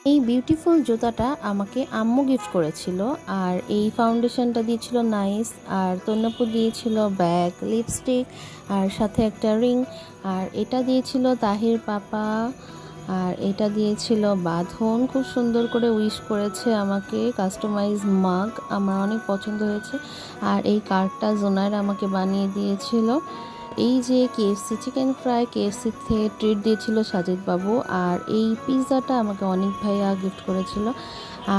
এই বিউটিফুল জুতাটা আমাকে আম্মু গিফট করেছিল। আর এই ফাউন্ডেশনটা দিয়েছিল নাইস। আর তন্নাপু দিয়েছিল ব্যাগ, লিপস্টিক আর সাথে একটা রিং। আর এটা দিয়েছিল তাহির পাপা। আর এটা দিয়েছিল বাঁধন, খুব সুন্দর করে উইশ করেছে আমাকে। কাস্টমাইজ মাগ আমার অনেক পছন্দ হয়েছে। আর এই কার্ডটা জোনায়ের আমাকে বানিয়ে দিয়েছিল। এই যে কেএফসি চিকেন ফ্রাই, কেএফসি থেকে ট্রিট দিয়েছিল সাজিদ বাবু। আর এই পিৎজাটা আমাকে অনেক ভাইয়া গিফট করেছিল।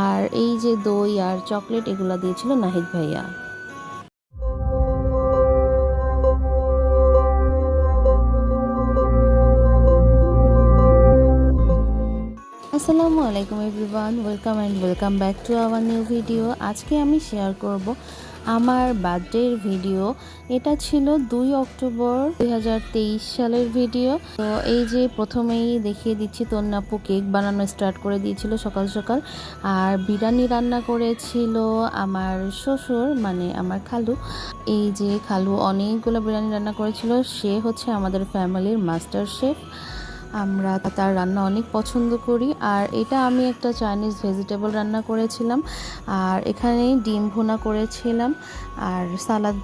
আর এই যে দই আর চকলেট এগুলো দিয়েছিল নাহিদ ভাইয়া। আসসালামু আলাইকুম everyone, welcome back to our new video. আজকে আমি শেয়ার করব আমার বার্থডের ভিডিও। এটা ছিল 2 অক্টোবর 2023 সালের ভিডিও। তো এই যে প্রথমেই দেখিয়ে দিচ্ছি, তন্নাপু কেক বানানো স্টার্ট করে দিয়েছিল সকাল সকাল। আর বিরিয়ানি রান্না করেছিল আমার শ্বশুর, মানে আমার খালু। এই যে খালু অনেকগুলো বিরিয়ানি রান্না করেছিল। সে হচ্ছে আমাদের ফ্যামিলির মাস্টার শেফ। আমরা তার রান্না অনেক পছন্দ করি। আর এটা আমি একটা চাইনিজ ভেজিটেবল রান্না করেছিলাম। আর এখানে ডিম ভুনা করেছিলাম আর সালাদ।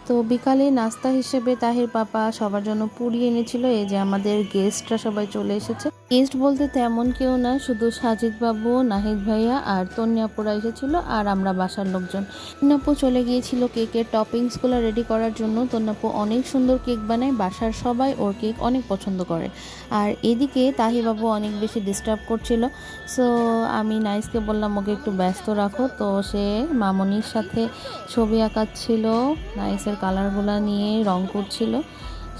তো বিকালে নাস্তা হিসেবে তাহির পাপা সবার জন্য পুরি এনেছিল। এই যে আমাদের গেস্টরা সবাই চলে এসেছে। গেস্ট বলতে তেমন কেউ না, শুধু সাজিদ বাবু, নাহিদ ভাইয়া আর তন্যাপুরা এসেছিল আর আমরা বাসার লোকজন। তন্যাপু চলে গিয়েছিল কেকের টপিংসগুলো রেডি করার জন্য। তন্যাপু অনেক সুন্দর কেক বানায়, বাসার সবাই ওর কেক অনেক পছন্দ করে। আর এদিকে তাহির বাবু অনেক বেশি ডিস্টার্ব করছিল। সো আমি নাইসকে বললাম ওকে একটু ব্যস্ত রাখো। তো সে মামনির সাথে ছবি আঁকাচ্ছিল, নাইসের কালারগুলো নিয়ে রং করছিল।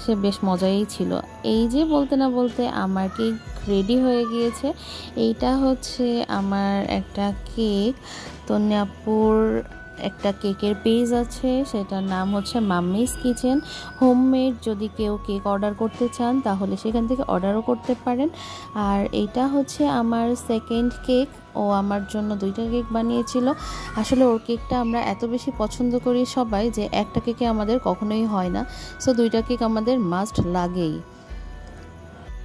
সে বেশ মজাই ছিল। এই যে বলতে না বলতে আমার কেক রেডি হয়ে গিয়েছে। এইটা হচ্ছে আমার একটা কেক। তন্যাপুর একটা কেকের পেজ আছে, সেটার নাম হচ্ছে মাম্মিস কিচেন হোমমেড। যদি কেউ কেক অর্ডার করতে চান তাহলে সেখান থেকে অর্ডারও করতে পারেন। আর এটা হচ্ছে আমার সেকেন্ড কেক। ও আমার জন্য 2টা কেক বানিয়েছিল। আসলে ওর কেকটা আমরা এত বেশি পছন্দ করি সবাই যে একটা কেকে আমাদের কখনোই হয় না। সো 2টা কেক আমাদের মাস্ট লাগেই।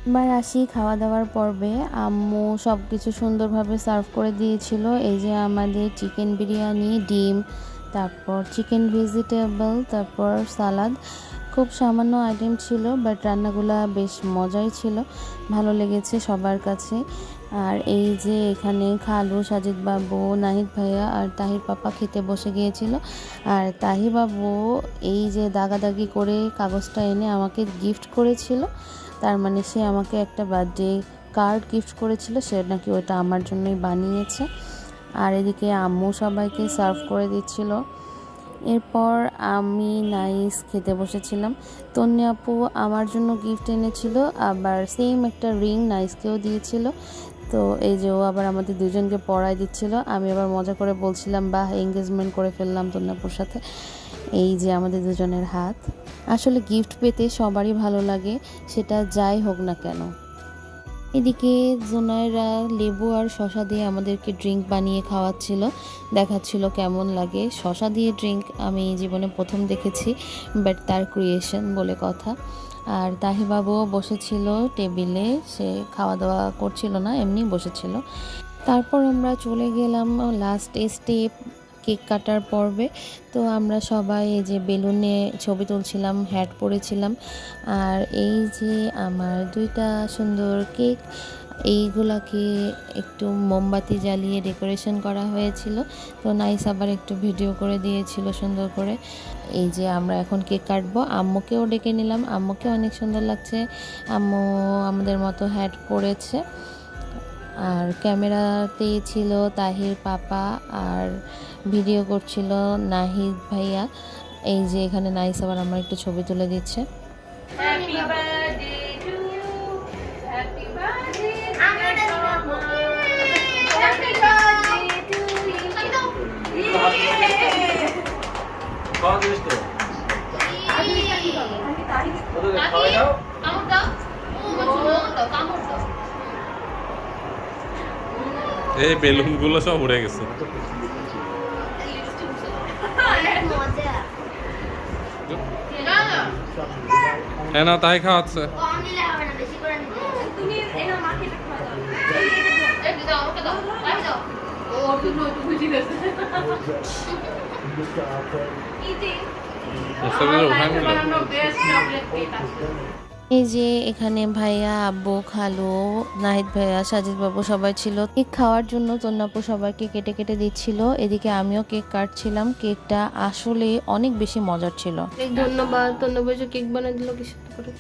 এবার আসি খাওয়া দাওয়ার পর্বে। আম্মু সব কিছু সুন্দরভাবে সার্ভ করে দিয়েছিল। এই যে আমাদের চিকেন বিরিয়ানি, ডিম, তারপর চিকেন ভেজিটেবল, তারপর সালাদ। খুব সামান্য আইটেম ছিল, বাট রান্নাগুলো বেশ মজাই ছিল, ভালো লেগেছে সবার কাছে। আর এই যে এখানে খালু, সাজিদ বাবু, নাহিদ ভাইয়া আর তাহির পাপা খেতে বসে গিয়েছিল। আর তাহির বাবু এই যে দাগাদাগি করে কাগজটা এনে আমাকে গিফট করেছিল। তার মানে সে আমাকে একটা বার্থডে কার্ড গিফট করেছিল, সে নাকি ওটা আমার জন্যই বানিয়েছে। আর এদিকে আম্মু সবাইকে সার্ভ করে দিচ্ছিল। এরপর আমি নাইস খেতে বসেছিলাম। তন্নি আপু আমার জন্য গিফট এনেছিল, আবার সেম একটা রিং নাইসকেও দিয়েছিল। তো এই যে ও আবার আমাদের দুজনকে পড়ায় দিচ্ছিল। আমি আবার মজা করে বলছিলাম, বাহ, এঙ্গেজমেন্ট করে ফেললাম তন্নাপুর সাথে। এই যে আমাদের দুজনের হাত। আসলে গিফট পেতে সবারই ভালো লাগে, সেটা যাই হোক না কেন। এদিকে জোনায়েরা লেবু আর শসা দিয়ে আমাদেরকে ড্রিঙ্ক বানিয়ে খাওয়াচ্ছিল, দেখাচ্ছিল কেমন লাগে। শসা দিয়ে ড্রিঙ্ক আমি জীবনে প্রথম দেখেছি, বাট তার ক্রিয়েশন বলে কথা। আর তাহিবাবুও বসেছিল টেবিলে, সে খাওয়া দাওয়া করছিল না, এমনি বসেছিল। তারপর আমরা চলে গেলাম লাস্ট স্টেপ, কেক কাটার পর্বে। তো আমরা সবাই এই যে বেলুনে ছবি তুলছিলাম, হ্যাট পরেছিলাম। আর এই যে আমার 2টা সুন্দর কেক, এইগুলাকে একটু মোমবাতি জ্বালিয়ে ডেকোরেশন করা হয়েছিল। তো নাইস আবার একটু ভিডিও করে দিয়েছিল সুন্দর করে। এই যে আমরা এখন কেক কাটবো। আম্মুকেও ডেকে নিলাম, আম্মুকে অনেক সুন্দর লাগছে। আম্মু আমাদের মতো হ্যাট পরেছে। আর ক্যামেরাতে ছিল তাহির পাপা আর ভিডিও করছিল নাহিদ ভাইয়া। এই যে এখানে নাইস আবার আমার একটু ছবি তুলে দিচ্ছে। Happy birthday to you, happy birthday, happy birthday to you. কত দিস তো? ওদের খাওয়াই দাও। কামড় দাও, কামড় দাও। এই বেলুনগুলো সব উড়ে গেছে। হ্যাঁ না, তাই খাওয়াচ্ছে। তুমি এনো মাকে খাওয়া দাও। ক্যান্ডি দাও আমাকে দাও তাই দাও ও তুমি বুঝি গেছে ইতি মুস্তাফিজের ওখানে মিলে বানানো বেস্ট চকলেট কেক আছে এই যে এখানে ভাইয়া, আব্বু, খালু, নাহিদ ভাইয়া, সাজিদ বাবু সবাই ছিল কেক খাওয়ার জন্য। তন্নাপু সবাইকে কেটে কেটে দিচ্ছিল, এদিকে আমিও কেক কাটছিলাম। কেকটা আসলে অনেক বেশি মজার ছিল। ধন্যবাদ তন্নাপু যে কেক বানিয়ে দিল কি সুন্দর করে।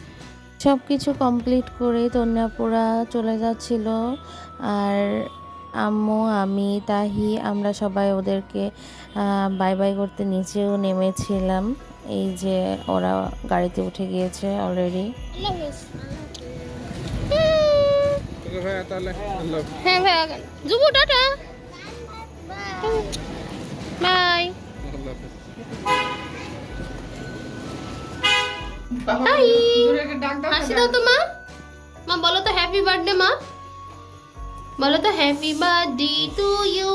সব কিছু কমপ্লিট করে তন্নাপুরা চলে যাচ্ছিল, আর আম্মু, আমি, তাহি আমরা সবাই ওদেরকে বাই বাই করতে নিচেও নেমেছিলাম। এই যে ওরা গাড়িতে উঠে গিয়েছে অলরেডি। হ্যাঁ ভাই জুবু টাটা বাই। হাই হাসি দাও তো মা। মা বলো তো হ্যাপি বার্থডে। মা বলো তো হ্যাপি বার্থডে টু ইউ।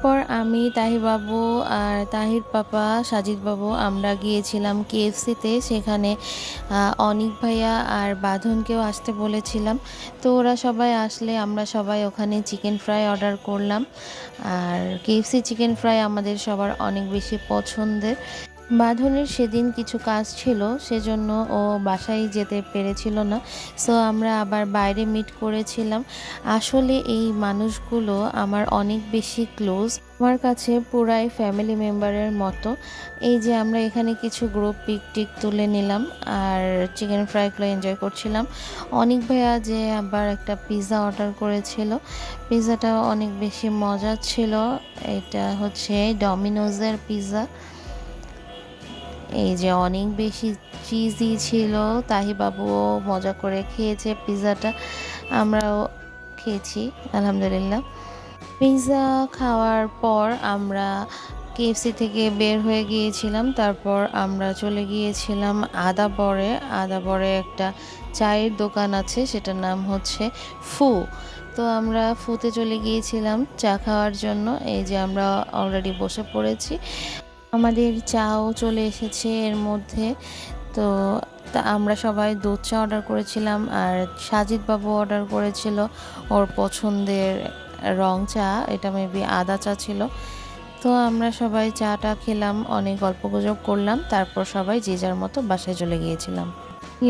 পর আমি, তাহি বাবু আর তাহির পাপা, সাজিদ বাবু আমরা গিয়েছিলাম কেএফসিতে। সেখানে অনিক ভাইয়া আর বাঁধনকেও আসতে বলেছিলাম। তো ওরা সবাই আসলে আমরা সবাই ওখানে চিকেন ফ্রাই অর্ডার করলাম। আর কেএফসি চিকেন ফ্রাই আমাদের সবার অনেক বেশি পছন্দের। বাঁধনের সেদিন কিছু কাজ ছিল, সেজন্য ও বাসায় যেতে পেরেছিল না। সো আমরা আবার বাইরে মিট করেছিলাম। আসলে এই মানুষগুলো আমার অনেক বেশি ক্লোজ, আমার কাছে পুরাই ফ্যামিলি মেম্বারের মতো। এই যে আমরা এখানে কিছু গ্রুপ পিক টিক তুলে নিলাম আর চিকেন ফ্রাইগুলো এনজয় করছিলাম। অনেক ভাইয়া যে আবার একটা পিৎজা অর্ডার করেছিল, পিৎজাটাও অনেক বেশি মজা ছিল। এটা হচ্ছে ডমিনোজের পিৎজা। এই যে অনেক বেশি চিজি ছিল। তাহি বাবুও মজা করে খেয়েছে পিৎজাটা, আমরাও খেয়েছি আলহামদুলিল্লাহ। পিৎজা খাওয়ার পর আমরা কেএফসি থেকে বের হয়ে গিয়েছিলাম। তারপর আমরা চলে গিয়েছিলাম আদাবরে। আদাবরে একটা চায়ের দোকান আছে, সেটার নাম হচ্ছে ফু। তো আমরা ফুতে চলে গিয়েছিলাম চা খাওয়ার জন্য। এই যে আমরা অলরেডি বসে পড়েছি, আমাদের চাও চলে এসেছে এর মধ্যে। তো আমরা সবাই দুধ চা অর্ডার করেছিলাম, আর সাজিদ বাবু অর্ডার করেছিল ওর পছন্দের রং চা, এটা মেবি আদা চা ছিল। তো আমরা সবাই চাটা খেলাম, অনেক গল্পগুজব করলাম, তারপর সবাই যে যার মতো বাসায় চলে গিয়েছিলাম।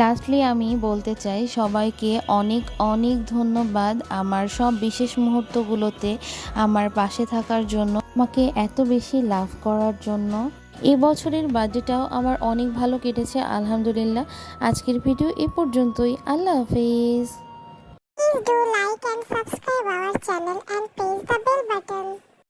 লাস্টলি আমি বলতে চাই সবাইকে অনেক অনেক ধন্যবাদ আমার সব বিশেষ মুহূর্তগুলোতে আমার পাশে থাকার জন্য, আমাকে এত বেশি লাভ করার জন্য। এবছরের বার্থডেটাও আমার অনেক ভালো কেটেছে আলহামদুলিল্লাহ। আজকের ভিডিও এ পর্যন্তই। আল্লাহ হাফেজ। Please do like and subscribe our channel and press the bell